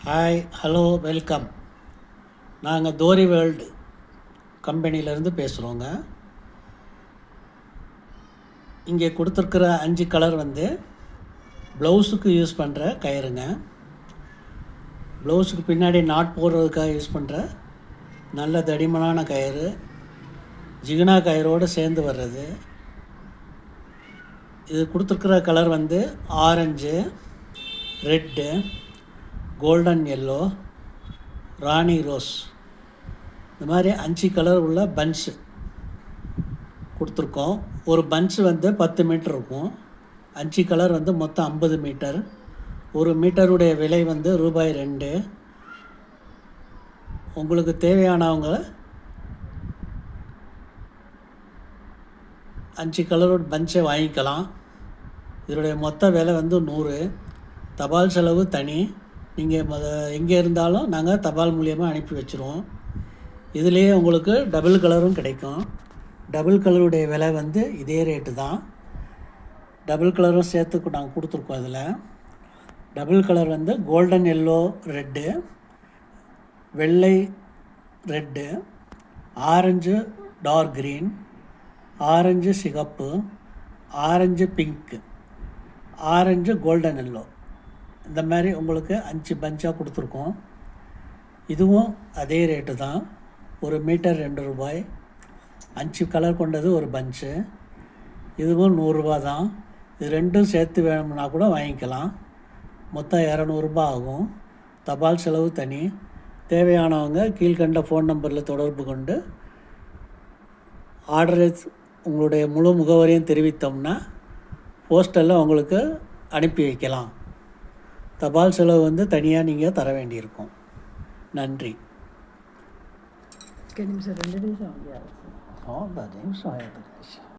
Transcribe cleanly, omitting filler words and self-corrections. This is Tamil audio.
Hi, hello, welcome. நாங்கள் தோரி வேர்ல்டு கம்பெனியிலேருந்து பேசுகிறோங்க. இங்கே கொடுத்துருக்குற 5 கலர் ப்ளவுஸுக்கு யூஸ் பண்ணுற கயிறுங்க. ப்ளவுஸுக்கு பின்னாடி நாட் போடுறதுக்காக யூஸ் பண்ணுற நல்ல தடிமனான கயிறு, ஜிகினா கயிறோடு சேர்ந்து வர்றது. இது கொடுத்துருக்குற colour orange, red, golden yellow, ராணி ரோஸ். இந்த மாதிரி 5 கலர் உள்ள பன்ச்சு கொடுத்துருக்கோம். ஒரு பன்ச்சு 10 மீட்டர் இருக்கும். 5 கலர் மொத்தம் 50 மீட்டர். ஒரு மீட்டருடைய விலை ரூபாய் 2. உங்களுக்கு தேவையானவங்க 5 கலரோட பன்ச்சை வாங்கிக்கலாம். இதனுடைய மொத்த விலை 100. தபால் செலவு தனி. நீங்கள் எங்கே இருந்தாலும் நாங்கள் தபால் மூலியமாக அனுப்பி வச்சுருவோம். இதுலேயே உங்களுக்கு டபுள் கலரும் கிடைக்கும். டபுள் கலருடைய விலை இதே ரேட்டு தான். டபுள் கலரும் சேர்த்து நாங்கள் கொடுத்துருக்கோம். இதில் double colour golden yellow red, வெள்ளை red, orange dark green, orange சிகப்பு, orange pink, orange golden yellow. இந்த மாதிரி உங்களுக்கு 5 பஞ்சாக கொடுத்துருக்கோம். இதுவும் அதே ரேட்டு தான். ஒரு மீட்டர் 2 ரூபாய். 5 கலர் கொண்டது ஒரு பஞ்சு. இதுவும் 100 ரூபா தான். இது ரெண்டும் சேர்த்து வேணும்னா கூட வாங்கிக்கலாம். மொத்தம் 200 ரூபா ஆகும். தபால் செலவு தனி. தேவையானவங்க கீழ்கண்ட ஃபோன் நம்பரில் தொடர்பு கொண்டு ஆர்டரை உங்களுடைய முழு முகவரியும் தெரிவித்தோம்னா போஸ்டலில் உங்களுக்கு அனுப்பி வைக்கலாம். தபால் செலவு தனியாக நீங்கள் தர வேண்டியிருக்கும். நன்றி. 2 நிமிஷம் ஆகியா? நிமிஷம் ஆயிடுது.